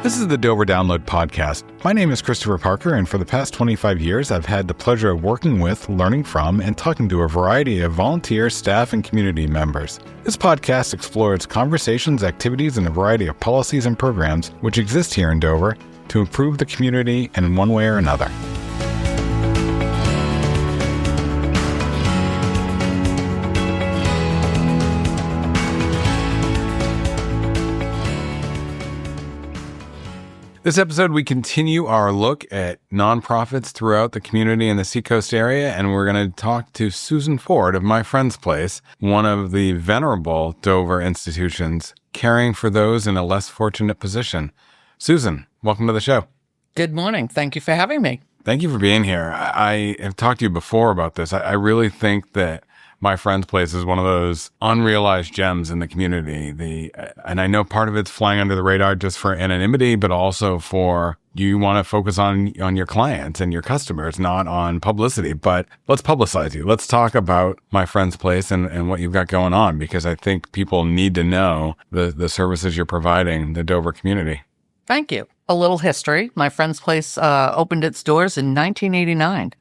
This is the Dover Download Podcast. My name is Christopher Parker, and for the past 25 years, I've had the pleasure of working with, learning from, and talking to a variety of volunteer, staff, and community members. This podcast explores conversations, activities, and a variety of policies and programs which exist here in Dover to improve the community in one way or another. This episode, we continue our look at nonprofits throughout the community in the Seacoast area, and we're going to talk to Susan Ford of My Friend's Place, one of the venerable Dover institutions caring for those in a less fortunate position. Susan, welcome to the show. Good morning. Thank you for having me. Thank you for being here. I have talked to you before about this. I really think that My Friend's Place is one of those unrealized gems in the community. And I know part of it's flying under the radar just for anonymity, but also for you want to focus on your clients and your customers, not on publicity. But let's publicize you. Let's talk about My Friend's Place and what you've got going on, because I think people need to know the services you're providing the Dover community. Thank you. A little history. My Friend's Place opened its doors in 1989.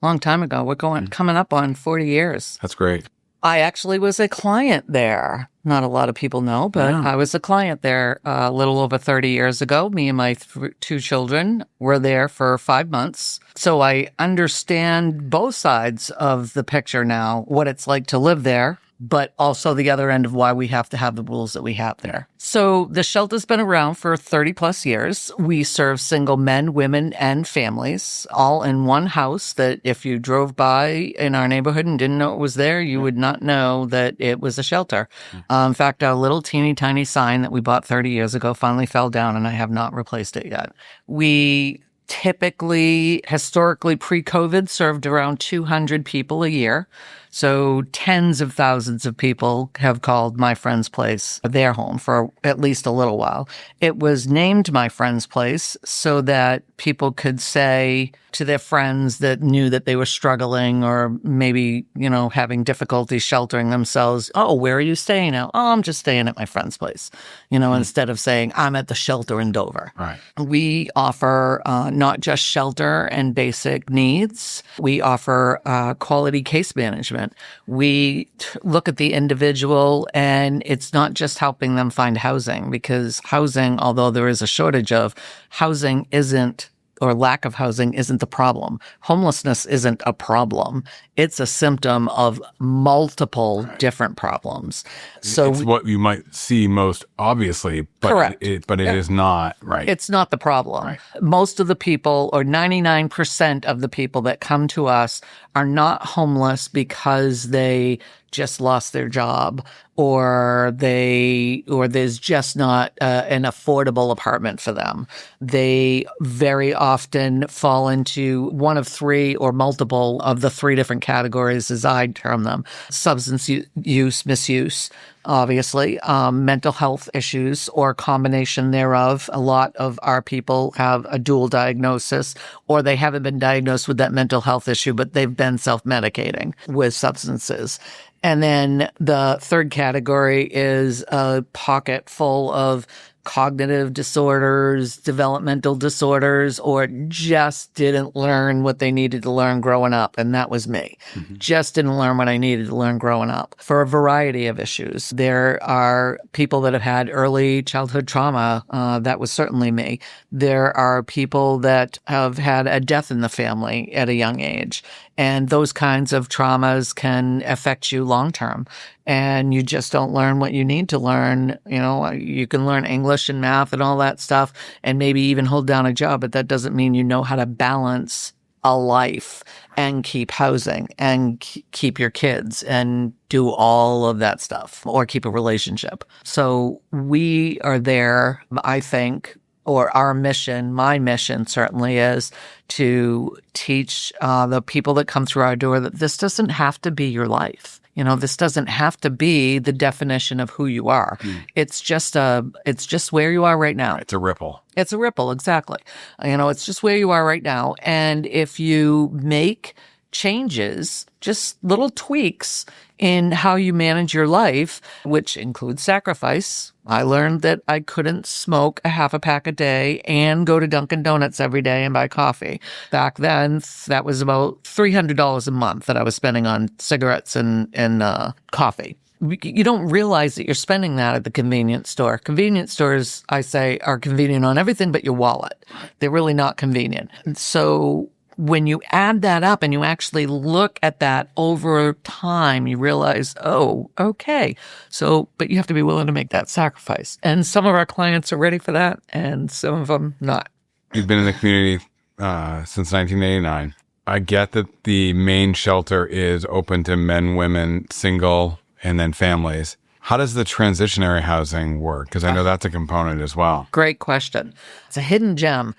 Long time ago. We're coming up on 40 years. That's great. I actually was a client there. Not a lot of people know, but I was a client there a little over 30 years ago. Me and my two children were there for 5 months. So I understand both sides of the picture now, what it's like to live there, but also the other end of why we have to have the rules that we have there. So the shelter's been around for 30 plus years. We serve single men, women, and families, all in one house that if you drove by in our neighborhood and didn't know it was there, you would not know that it was a shelter. In fact, our little teeny tiny sign that we bought 30 years ago finally fell down, and I have not replaced it yet. We typically, historically, pre-COVID, served around 200 people a year. So tens of thousands of people have called My Friend's Place their home for at least a little while. It was named My Friend's Place so that people could say to their friends that knew that they were struggling or maybe, having difficulty sheltering themselves, "Oh, where are you staying now?" "Oh, I'm just staying at my friend's place," instead of saying, "I'm at the shelter in Dover." Right. We offer not just shelter and basic needs. We offer quality case management. We look at the individual, and it's not just helping them find housing, because housing, although there is a shortage of, housing isn't, or lack of housing isn't the problem. Homelessness isn't a problem. It's a symptom of multiple different problems. So it's what you might see most obviously, but correct. It is not, right? It's not the problem. Right. Most of the people, or 99% of the people that come to us, are not homeless because they just lost their job, or there's just not an affordable apartment for them. They very often fall into one of three or multiple of the three different categories, as I term them: substance use, misuse, obviously, mental health issues, or a combination thereof. A lot of our people have a dual diagnosis, or they haven't been diagnosed with that mental health issue, but they've been self-medicating with substances. And then the third category is a pocket full of cognitive disorders, developmental disorders, or just didn't learn what they needed to learn growing up. And that was me. Mm-hmm. Just didn't learn what I needed to learn growing up for a variety of issues. There are people that have had early childhood trauma. That was certainly me. There are people that have had a death in the family at a young age. And those kinds of traumas can affect you long term. And you just don't learn what you need to learn. You can learn English and math and all that stuff, and maybe even hold down a job, but that doesn't mean you know how to balance a life and keep housing and keep your kids and do all of that stuff, or keep a relationship. So we are there, I think, or our mission, my mission certainly, is to teach the people that come through our door that this doesn't have to be your life. This doesn't have to be the definition of who you are. It's just where you are right now. It's a ripple. It's a ripple, exactly. It's just where you are right now. And if you make changes, just little tweaks in how you manage your life, which includes sacrifice. I learned that I couldn't smoke a half a pack a day and go to Dunkin' Donuts every day and buy coffee. Back then, that was about $300 a month that I was spending on cigarettes and coffee. You don't realize that you're spending that at the convenience store. Convenience stores, I say, are convenient on everything but your wallet. They're really not convenient. And so when you add that up and you actually look at that over time, you realize, oh, okay. So, but you have to be willing to make that sacrifice. And some of our clients are ready for that, and some of them not. You've been in the community since 1989. I get that the main shelter is open to men, women, single, and then families. How does the transitionary housing work? Because I know that's a component as well. Great question. It's a hidden gem.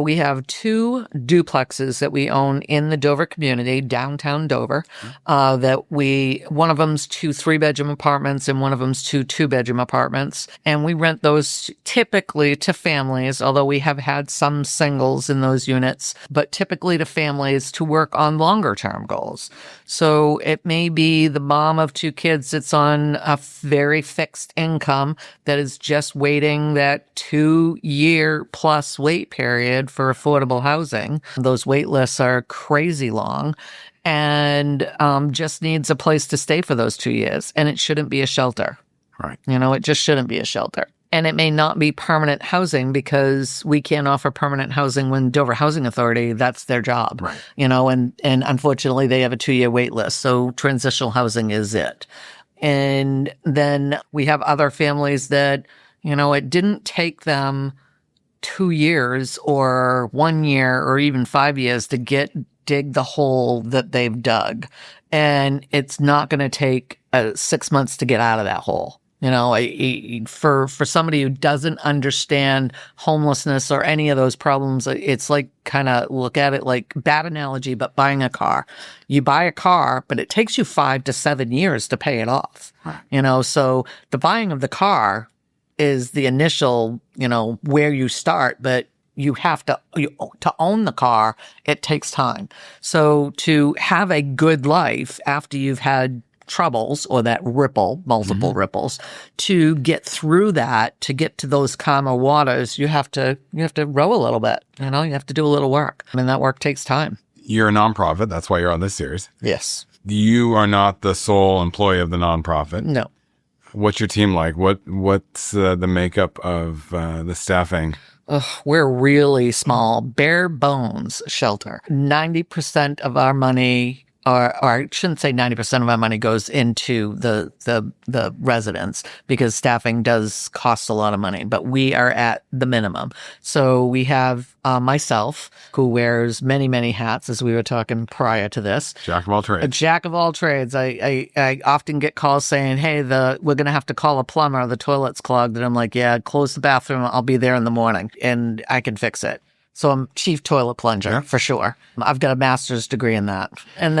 We have 2 duplexes that we own in the Dover community, downtown Dover, one of them's 2 3-bedroom apartments and one of them's 2 2-bedroom apartments. And we rent those typically to families, although we have had some singles in those units, but typically to families to work on longer term goals. So it may be the mom of 2 kids that's on a very fixed income that is just waiting that 2-year plus wait period for affordable housing. Those wait lists are crazy long, and just needs a place to stay for those 2 years. And it shouldn't be a shelter. Right. It just shouldn't be a shelter. And it may not be permanent housing because we can't offer permanent housing when Dover Housing Authority, that's their job. Right. And unfortunately they have a 2-year wait list. So transitional housing is it. And then we have other families that, it didn't take them 2 years or 1 year or even 5 years to dig the hole that they've dug. And it's not going to take 6 months to get out of that hole. For somebody who doesn't understand homelessness or any of those problems, it's like kind of look at it like bad analogy, but buying a car. You buy a car, but it takes you 5 to 7 years to pay it off. Right. So the buying of the car is the initial, where you start, but you have to own the car. It takes time. So to have a good life after you've had troubles or that multiple ripples, to get through that, to get to those calmer waters, you have to row a little bit. You have to do a little work. that work takes time. You're a nonprofit. That's why you're on this series. Yes. You are not the sole employee of the nonprofit. No. What's your team like? What's the makeup of the staffing? We're really small, bare bones shelter. 90% of our money, or I shouldn't say 90% of our money goes into the residents, because staffing does cost a lot of money, but we are at the minimum. So we have myself, who wears many, many hats, as we were talking prior to this. Jack of all trades. A jack of all trades. I often get calls saying, hey, we're going to have to call a plumber. The toilet's clogged. And I'm like, yeah, close the bathroom. I'll be there in the morning and I can fix it. So I'm chief toilet plunger for sure. I've got a master's degree in that. And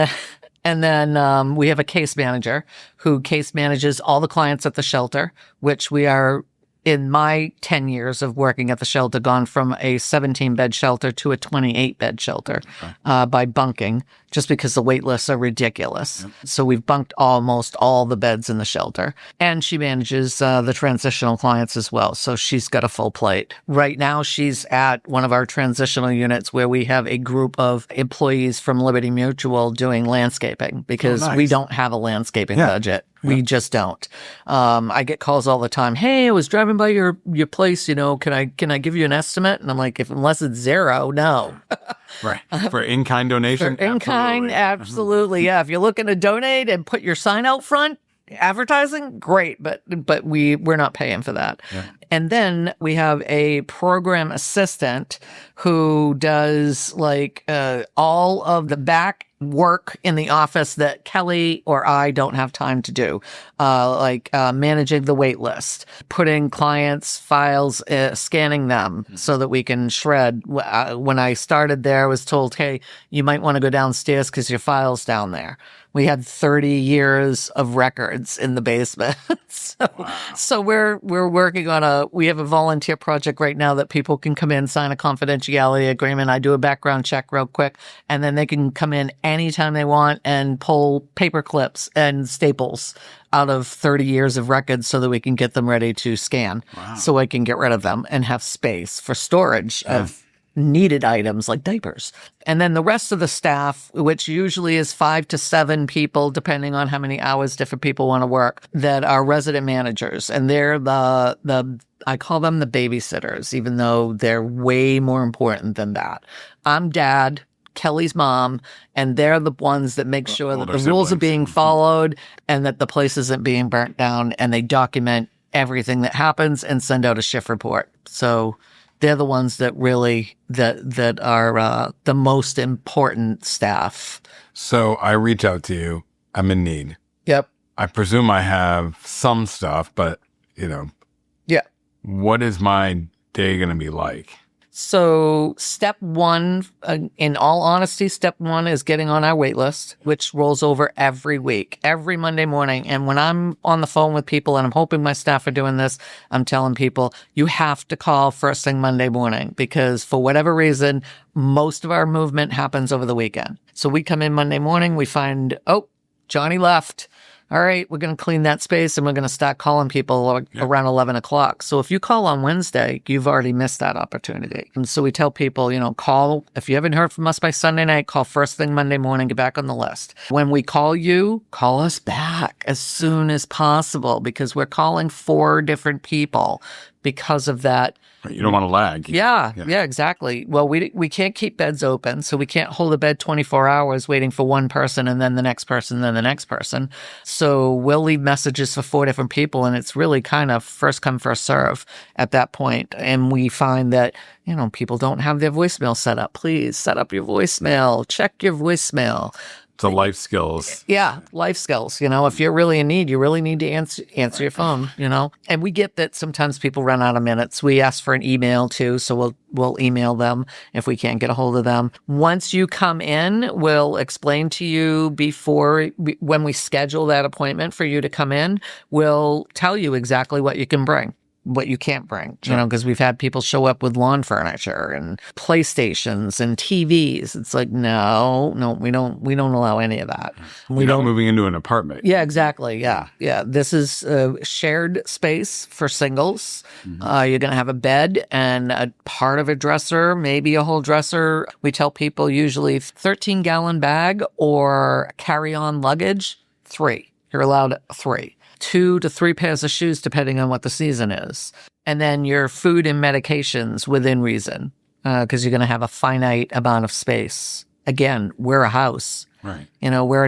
then we have a case manager who case manages all the clients at the shelter, which we are, in my 10 years of working at the shelter, gone from a 17-bed shelter to a 28-bed shelter by bunking, just because the wait lists are ridiculous. Yep. So we've bunked almost all the beds in the shelter. And she manages the transitional clients as well. So she's got a full plate. Right now, she's at one of our transitional units where we have a group of employees from Liberty Mutual doing landscaping, because we don't have a landscaping budget. We just don't. I get calls all the time. Hey, I was driving by your place. Can I give you an estimate? And I'm like, unless it's zero, no. Right. For in-kind donation? For in-kind, absolutely. Yeah. If you're looking to donate and put your sign out front, advertising, great. But we're not paying for that. Yeah. And then we have a program assistant who does all of the back work in the office that Kelly or I don't have time to do, managing the wait list, putting clients' files, scanning them so that we can shred. When I started there, I was told, hey, you might want to go downstairs because your file's down there. We had 30 years of records in the basement. So we're working on we have a volunteer project right now that people can come in, sign a confidentiality agreement. I do a background check real quick, and then they can come in anytime they want and pull paper clips and staples out of 30 years of records so that we can get them ready to scan. So I can get rid of them and have space for storage of needed items like diapers. And then the rest of the staff, which usually is 5 to 7 people, depending on how many hours different people want to work, that are resident managers. And they're I call them the babysitters, even though they're way more important than that. I'm dad, Kelly's mom, and they're the ones that make sure that the rules are being followed and that the place isn't being burnt down, and they document everything that happens and send out a shift report. So they're the ones that really that are the most important staff. So I reach out to you. I'm in need. Yep. I presume I have some stuff, but Yeah. what is my day going to be like? So step one, in all honesty, step one is getting on our wait list, which rolls over every week, every Monday morning. And when I'm on the phone with people, and I'm hoping my staff are doing this, I'm telling people, you have to call first thing Monday morning, because for whatever reason, most of our movement happens over the weekend. So we come in Monday morning, we find, Johnny left. All right, we're going to clean that space, and we're going to start calling people around 11 o'clock. So if you call on Wednesday, you've already missed that opportunity. And so we tell people, call. If you haven't heard from us by Sunday night, call first thing Monday morning, get back on the list. When we call you, call us back as soon as possible, because we're calling 4 different people because of that. You don't want to lag. Yeah, exactly. Well, we can't keep beds open, so we can't hold a bed 24 hours waiting for one person and then the next person, then the next person. So we'll leave messages for 4 different people, and it's really kind of first come, first serve at that point. And we find that, people don't have their voicemail set up. Please set up your voicemail. Check your voicemail. The life skills. Yeah, life skills. If you're really in need, you really need to answer your phone, And we get that sometimes people run out of minutes. We ask for an email too, so we'll email them if we can't get a hold of them. Once you come in, we'll explain to you when we schedule that appointment for you to come in, we'll tell you exactly what you can bring, what you can't bring, because we've had people show up with lawn furniture and PlayStations and TVs. It's like, no, we don't allow any of that. We're not moving into an apartment. Yeah, exactly. Yeah. This is a shared space for singles. You're going to have a bed and a part of a dresser, maybe a whole dresser. We tell people usually 13-gallon bag or carry-on luggage, 3. You're allowed 3. 2 to 3 pairs of shoes, depending on what the season is. And then your food and medications within reason, because you're going to have a finite amount of space. Again, we're a house. Right. We're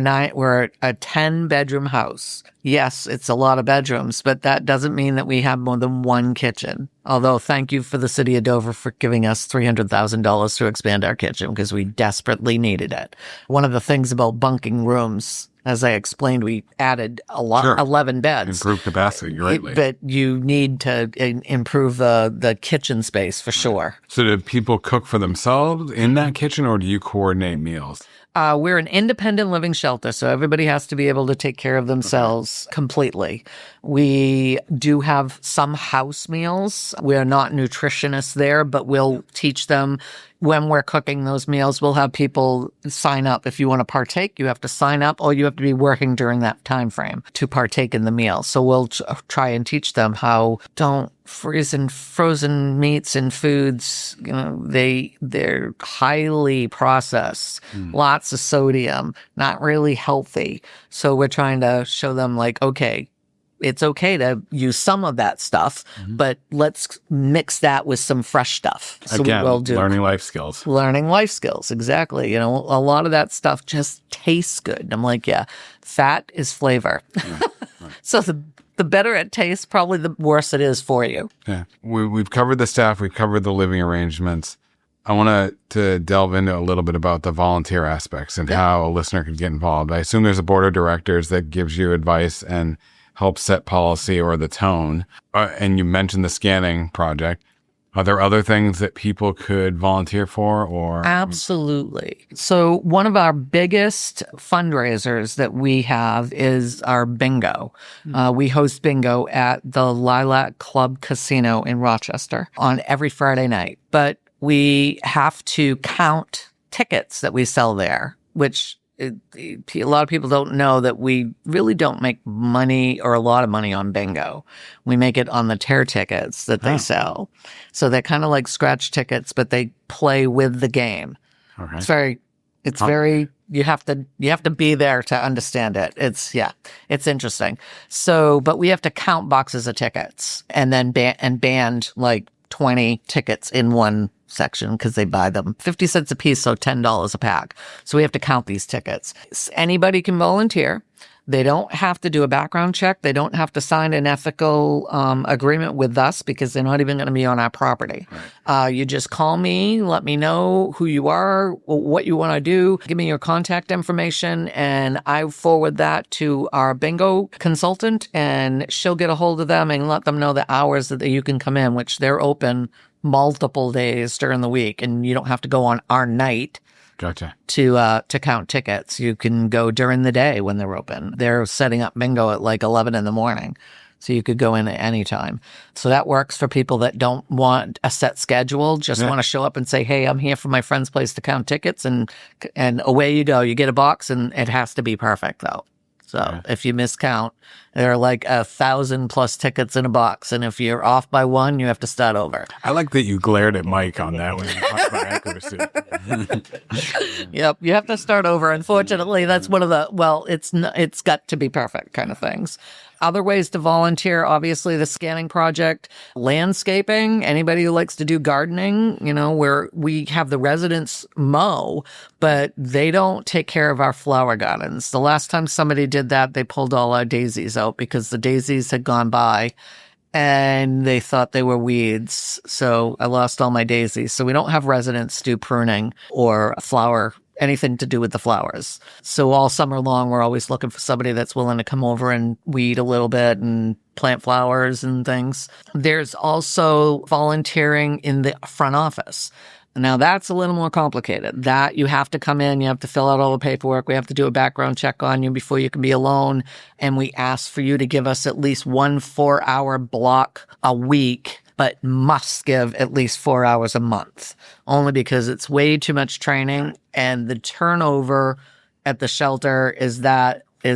a 10-bedroom house. Yes, it's a lot of bedrooms, but that doesn't mean that we have more than one kitchen. Although, thank you for the city of Dover for giving us $300,000 to expand our kitchen, because we desperately needed it. One of the things about bunking rooms, as I explained, we added 11 beds. Improve capacity greatly. But you need to improve the kitchen space for sure. So do people cook for themselves in that kitchen, or do you coordinate meals? We're an independent living shelter, so everybody has to be able to take care of themselves completely. We do have some house meals. We're not nutritionists there, but we'll teach them when we're cooking those meals. We'll have people sign up. If you want to partake, you have to sign up, or you have to be working during that time frame to partake in the meal. So we'll try and teach them how don't freeze and frozen meats and foods. They're highly processed, lots of sodium, not really healthy. So we're trying to show them okay, it's okay to use some of that stuff, but let's mix that with some fresh stuff. So Again, we'll do learning life skills. Learning life skills, exactly. A lot of that stuff just tastes good. And I'm like, fat is flavor. Yeah, right. So the better it tastes, probably the worse it is for you. Yeah, we've covered the staff, we've covered the living arrangements. I want to delve into a little bit about the volunteer aspects and how a listener can get involved. I assume there's a board of directors that gives you advice and help set policy or the tone. And you mentioned the scanning project. Are there other things that people could volunteer for or? Absolutely. So one of our biggest fundraisers that we have is our bingo. We host bingo at the Lilac Club Casino in Rochester on every Friday night. But we have to count tickets that we sell there, which a lot of people don't know that we really don't make money or a lot of money on bingo. We make it on the tear tickets that they sell. So they're kind of like scratch tickets, but they play with the game. Okay. It's very, you have to be there to understand it. It's interesting. So, but we have to count boxes of tickets and then band like 20 tickets in one section because they buy them 50 cents a piece, so $10 a pack. So we have to count these tickets. Anybody can volunteer. They don't have to do a background check. They don't have to sign an ethical agreement with us because they're not even going to be on our property. Right. You just call me, let me know who you are, what you want to do, give me your contact information, and I forward that to our bingo consultant, and she'll get a hold of them and let them know the hours that you can come in, which they're open multiple days during the week, and you don't have to go on our night. Gotcha. To count tickets. You can go during the day when they're open. They're setting up bingo at like 11 in the morning. So you could go in at any time. So that works for people that don't want a set schedule, just want to show up and say, hey, I'm here for my friend's place to count tickets, and away you go. You get a box, and it has to be perfect though. So if you miscount, there are like 1,000+ tickets in a box. And if you're off by one, you have to start over. I like that you glared at Mike on that when you talked about accuracy. Yep. You have to start over. Unfortunately, that's one of the, it's got to be perfect kind of things. Other ways to volunteer, obviously the scanning project, landscaping, anybody who likes to do gardening, where we have the residents mow, but they don't take care of our flower gardens. The last time somebody did that, they pulled all our daisies out because the daisies had gone by and they thought they were weeds. So I lost all my daisies. So we don't have residents do pruning or anything to do with the flowers. So all summer long, we're always looking for somebody that's willing to come over and weed a little bit and plant flowers and things. There's also volunteering in the front office. Now that's a little more complicated. That you have to come in, you have to fill out all the paperwork. We have to do a background check on you before you can be alone. And we ask for you to give us at least 1 4-hour block a week, but must give at least 4 hours a month, only because it's way too much training. And the turnover at the shelter is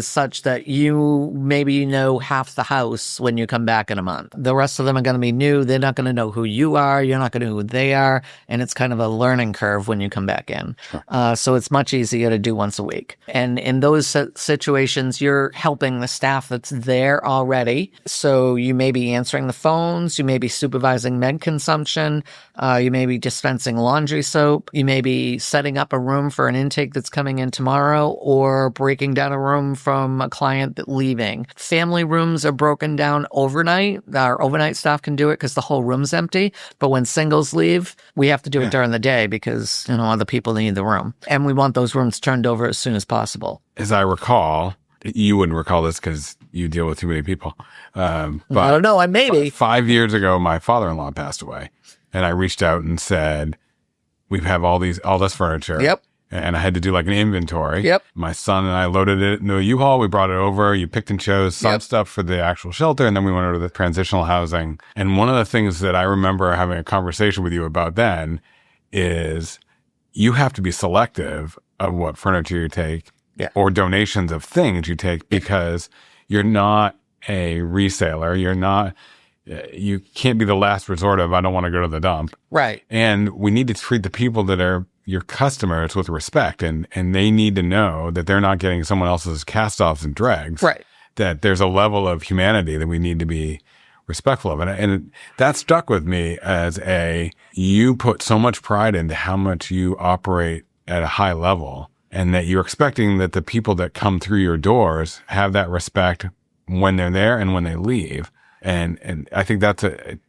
such that you maybe know half the house when you come back in a month. The rest of them are going to be new. They're not going to know who you are. You're not going to know who they are. And it's kind of a learning curve when you come back in. Sure. So it's much easier to do once a week. And in those situations, you're helping the staff that's there already. So you may be answering the phones. You may be supervising med consumption. You may be dispensing laundry soap. You may be setting up a room for an intake that's coming in tomorrow, or breaking down a room from a client that's leaving. Family rooms are broken down overnight. Our overnight staff can do it because the whole room's empty. But when singles leave, we have to do it during the day because, other people need the room. And we want those rooms turned over as soon as possible. As I recall, you wouldn't recall this because you deal with too many people. But I don't know. I maybe. 5 years ago, my father-in-law passed away. And I reached out and said, we have all this furniture. Yep. And I had to do like an inventory. Yep. My son and I loaded it into a U-Haul. We brought it over. You picked and chose some stuff for the actual shelter. And then we went over to the transitional housing. And one of the things that I remember having a conversation with you about then is you have to be selective of what furniture you take or donations of things you take, because you're not a reseller. You can't be the last resort of, I don't want to go to the dump. Right. And we need to treat the people that are your customers with respect, and they need to know that they're not getting someone else's cast-offs and dregs. Right. That there's a level of humanity that we need to be respectful of. And that stuck with me as you put so much pride into how much you operate at a high level, and that you're expecting that the people that come through your doors have that respect when they're there and when they leave. And I think that's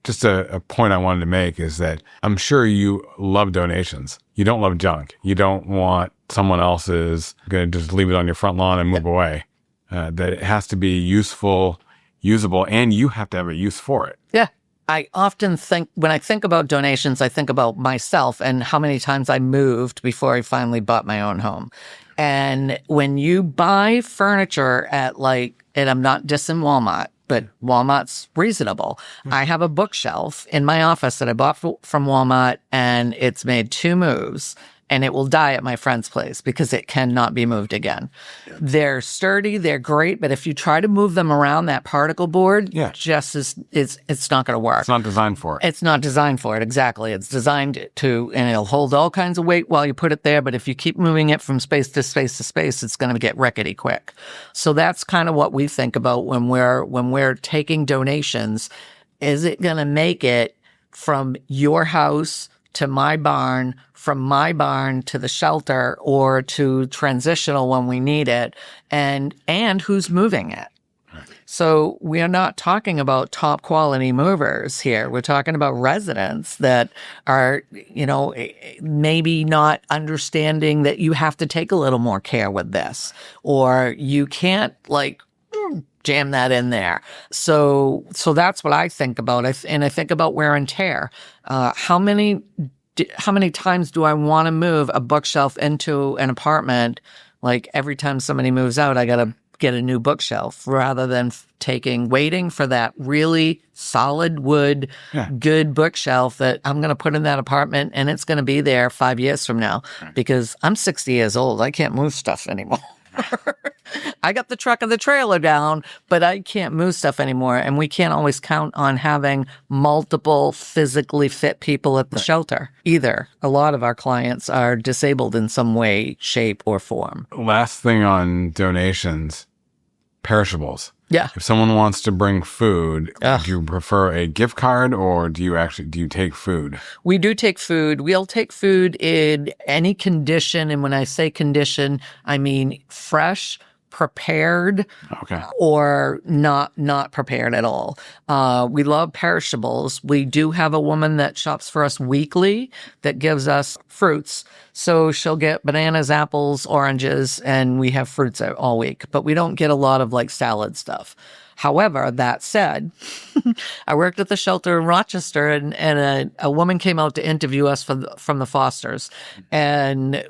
just a point I wanted to make, is that I'm sure you love donations. You don't love junk. You don't want someone else's going to just leave it on your front lawn and move away. That it has to be useful, usable, and you have to have a use for it. Yeah. I often think, when I think about donations, I think about myself and how many times I moved before I finally bought my own home. And when you buy furniture at and I'm not dissing Walmart, but Walmart's reasonable. I have a bookshelf in my office that I bought from Walmart, and it's made 2 moves. And it will die at my friend's place because it cannot be moved again. Yeah. They're sturdy, they're great, but if you try to move them around that particle board, it's not going to work. It's not designed for it. It's not designed for it, exactly. It's designed to, and it'll hold all kinds of weight while you put it there, but if you keep moving it from space to space to space, it's going to get rickety quick. So that's kind of what we think about when we're taking donations. Is it going to make it from your house to my barn, from my barn to the shelter, or to transitional when we need it, and who's moving it? Right. So we are not talking about top quality movers here. We're talking about residents that are, maybe not understanding that you have to take a little more care with this, or you can't jam that in there. So that's what I think about. And I think about wear and tear. How many times do I want to move a bookshelf into an apartment? Like every time somebody moves out, I got to get a new bookshelf rather than waiting for that really solid wood, good bookshelf that I'm going to put in that apartment, and it's going to be there 5 years from now because I'm 60 years old. I can't move stuff anymore. I got the truck and the trailer down, but I can't move stuff anymore. And we can't always count on having multiple physically fit people at the shelter either. A lot of our clients are disabled in some way, shape, or form. Last thing on donations, perishables. Yeah. If someone wants to bring food, do you prefer a gift card, or do you take food? We do take food. We'll take food in any condition. And when I say condition, I mean fresh, prepared, or not prepared at all. We love perishables. We do have a woman that shops for us weekly that gives us fruits. So she'll get bananas, apples, oranges, and we have fruits all week. But we don't get a lot of salad stuff. However, that said, I worked at the shelter in Rochester, and a woman came out to interview us from the Fosters. And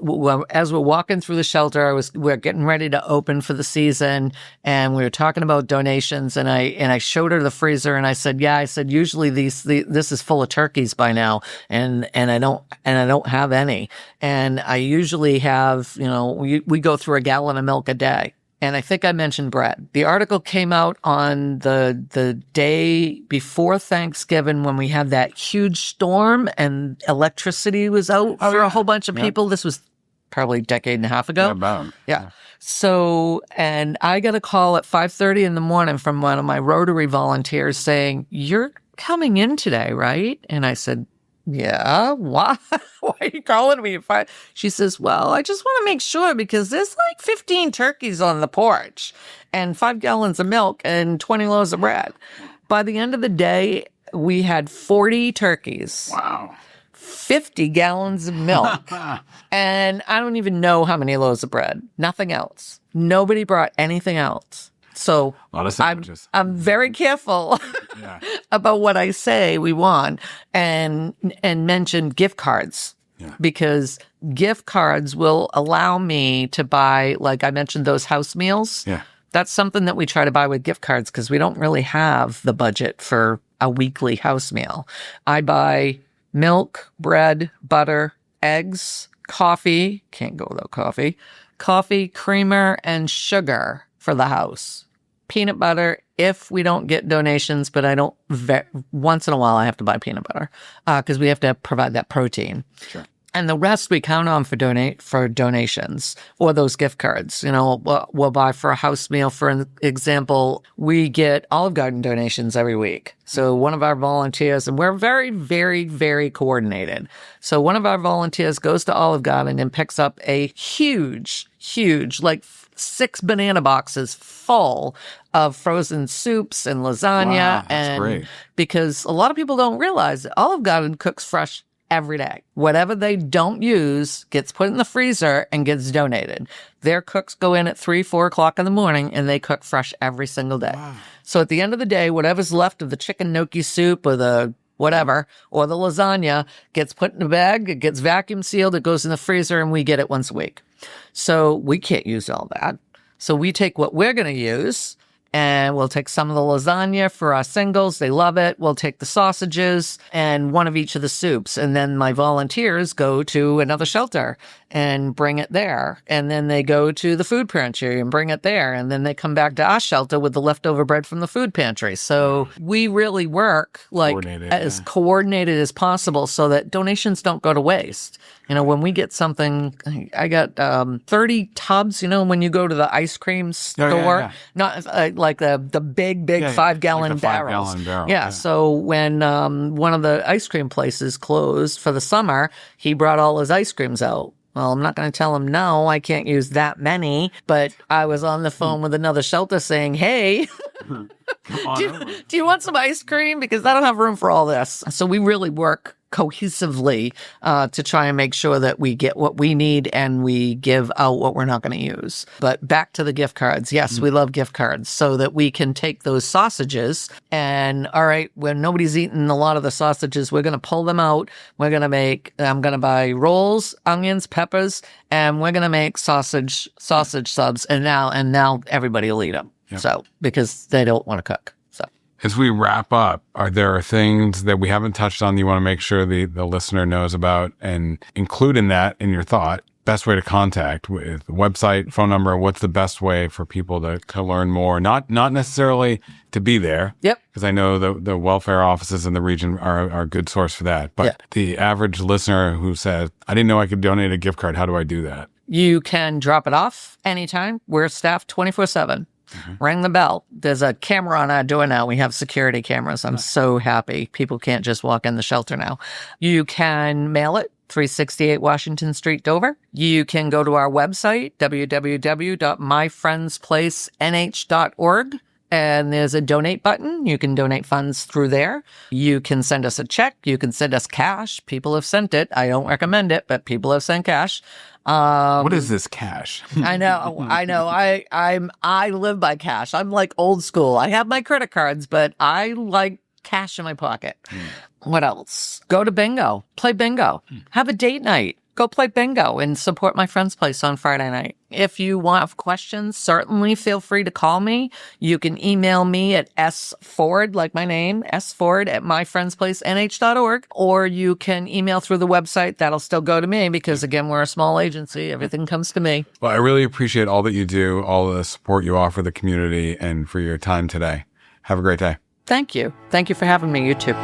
as we're walking through the shelter, we're getting ready to open for the season, and we were talking about donations. And I showed her the freezer, and I said, usually this is full of turkeys by now, and I don't have any. And I usually have, we go through a gallon of milk a day. And I think I mentioned bread. The article came out on the day before Thanksgiving when we had that huge storm and electricity was out for a whole bunch of people. This was probably a decade and a half ago. Yeah. So, and I got a call at 5:30 in the morning from one of my Rotary volunteers saying, "You're coming in today, right?" And I said, "Yeah, why? Why are you calling me?" She says, "Well, I just want to make sure because there's 15 turkeys on the porch and 5 gallons of milk and 20 loaves of bread." By the end of the day, we had 40 turkeys. Wow. 50 gallons of milk. And I don't even know how many loaves of bread. Nothing else. Nobody brought anything else. So I'm very careful about what I say we want and mention gift cards because gift cards will allow me to buy, like I mentioned, those house meals. Yeah. That's something that we try to buy with gift cards because we don't really have the budget for a weekly house meal. I buy milk, bread, butter, eggs, coffee. Can't go without coffee. Coffee, creamer, and sugar for the house. Peanut butter if we don't get donations, but I don't. Once in a while, I have to buy peanut butter because we have to provide that protein. Sure. And the rest we count on for donations or those gift cards. We'll buy for a house meal. For example, we get Olive Garden donations every week. So one of our volunteers, and we're very, very, very coordinated. So one of our volunteers goes to Olive Garden and picks up a huge, 6 banana boxes full of frozen soups and lasagna. Wow, that's great. Because a lot of people don't realize that Olive Garden cooks fresh every day. Whatever they don't use gets put in the freezer and gets donated. Their cooks go in at 3, 4 o'clock in the morning and they cook fresh every single day. Wow. So at the end of the day, whatever's left of the chicken gnocchi soup or the whatever, or the lasagna gets put in a bag, it gets vacuum sealed, it goes in the freezer, and we get it once a week. So we can't use all that. So we take what we're going to use, and we'll take some of the lasagna for our singles. They love it. We'll take the sausages and one of each of the soups. And then my volunteers go to another shelter and bring it there. And then they go to the food pantry and bring it there. And then they come back to our shelter with the leftover bread from the food pantry. So we really work as coordinated as possible so that donations don't go to waste. You know, when we get something, I got 30 tubs, you know, when you go to the ice cream store, not like the big 5-gallon like barrels. 5-gallon barrel. Yeah. So when one of the ice cream places closed for the summer, he brought all his ice creams out. Well, I'm not going to tell him, no, I can't use that many. But I was on the phone with another shelter saying, hey, do you want some ice cream? Because I don't have room for all this. So we really work cohesively to try and make sure that we get what we need and we give out what we're not going to use. But back to the gift cards. Yes, we love gift cards so that we can take those sausages and, all right, when nobody's eaten a lot of the sausages, we're going to pull them out. I'm going to buy rolls, onions, peppers, and we're going to make sausage subs. And now everybody will eat them. Yep. So, because they don't want to cook. As we wrap up, are there things that we haven't touched on that you want to make sure the listener knows about and include in that in your thought? Best way to contact with website, phone number, what's the best way for people to learn more? Not necessarily to be there. Yep. Because I know the welfare offices in the region are a good source for that. But the average listener who says, I didn't know I could donate a gift card, how do I do that? You can drop it off anytime. We're staffed 24/7. Mm-hmm. Ring the bell. There's a camera on our door now. We have security cameras. I'm so happy. People can't just walk in the shelter now. You can mail it, 368 Washington Street, Dover. You can go to our website, www.myfriendsplacenh.org. And there's a donate button. You can donate funds through there. You can send us a check. You can send us cash. People have sent it. I don't recommend it, but people have sent cash. What is this cash? I know. I live by cash. I'm like old school. I have my credit cards, but I like cash in my pocket. What else? Go to bingo. Play bingo. Have a date night. Go play bingo and support my friend's place on Friday night. If you want questions, certainly feel free to call me. You can email me at sford, like my name, sford at myfriendsplacenh.org, or you can email through the website. That'll still go to me because, again, we're a small agency. Everything comes to me. Well, I really appreciate all that you do, all the support you offer the community, and for your time today. Have a great day. Thank you. Thank you for having me. You too.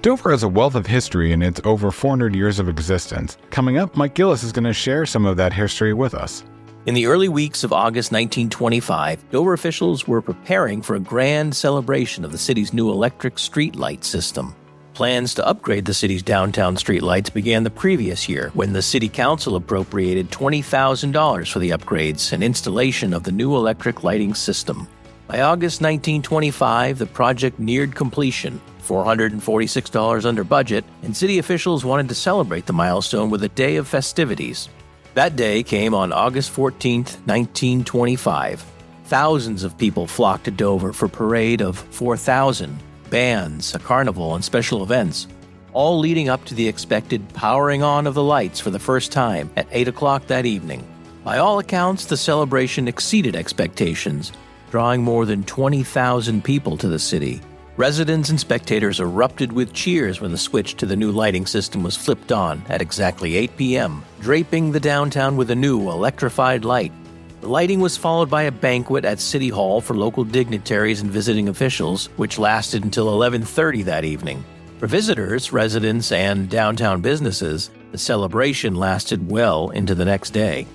Dover has a wealth of history in its over 400 years of existence. Coming up, Mike Gillis is going to share some of that history with us. In the early weeks of August 1925, Dover officials were preparing for a grand celebration of the city's new electric street light system. Plans to upgrade the city's downtown streetlights began the previous year when the city council appropriated $20,000 for the upgrades and installation of the new electric lighting system. By August 1925, the project neared completion, $446 under budget, and city officials wanted to celebrate the milestone with a day of festivities. That day came on August 14, 1925. Thousands of people flocked to Dover for a parade of 4,000, bands, a carnival, and special events, all leading up to the expected powering on of the lights for the first time at 8 o'clock that evening. By all accounts, the celebration exceeded expectations, drawing more than 20,000 people to the city. Residents and spectators erupted with cheers when the switch to the new lighting system was flipped on at exactly 8 p.m., draping the downtown with a new electrified light. The lighting was followed by a banquet at City Hall for local dignitaries and visiting officials, which lasted until 11:30 that evening. For visitors, residents, and downtown businesses, the celebration lasted well into the next day.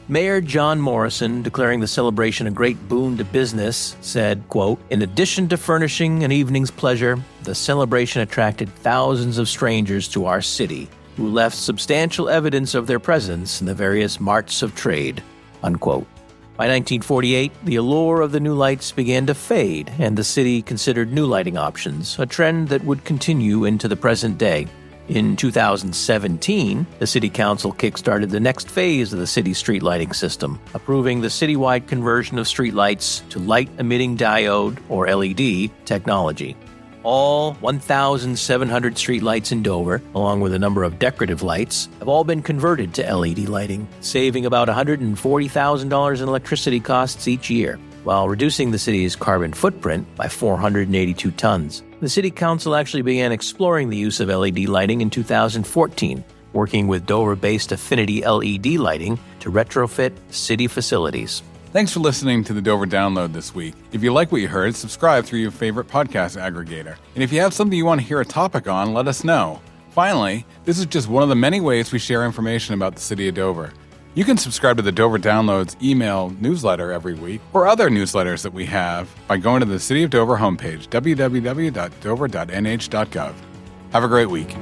Mayor John Morrison, declaring the celebration a great boon to business, said, quote, "In addition to furnishing an evening's pleasure, the celebration attracted thousands of strangers to our city, who left substantial evidence of their presence in the various marts of trade," unquote. By 1948, the allure of the new lights began to fade, and the city considered new lighting options, a trend that would continue into the present day. In 2017, the City Council kickstarted the next phase of the city's street lighting system, approving the citywide conversion of streetlights to light-emitting diode, or LED, technology. All 1,700 streetlights in Dover, along with a number of decorative lights, have all been converted to LED lighting, saving about $140,000 in electricity costs each year, while reducing the city's carbon footprint by 482 tons. The City Council actually began exploring the use of LED lighting in 2014, working with Dover-based Affinity LED Lighting to retrofit city facilities. Thanks for listening to the Dover Download this week. If you like what you heard, subscribe through your favorite podcast aggregator. And if you have something you want to hear a topic on, let us know. Finally, this is just one of the many ways we share information about the city of Dover. You can subscribe to the Dover Downloads email newsletter every week or other newsletters that we have by going to the City of Dover homepage, www.dover.nh.gov. Have a great week.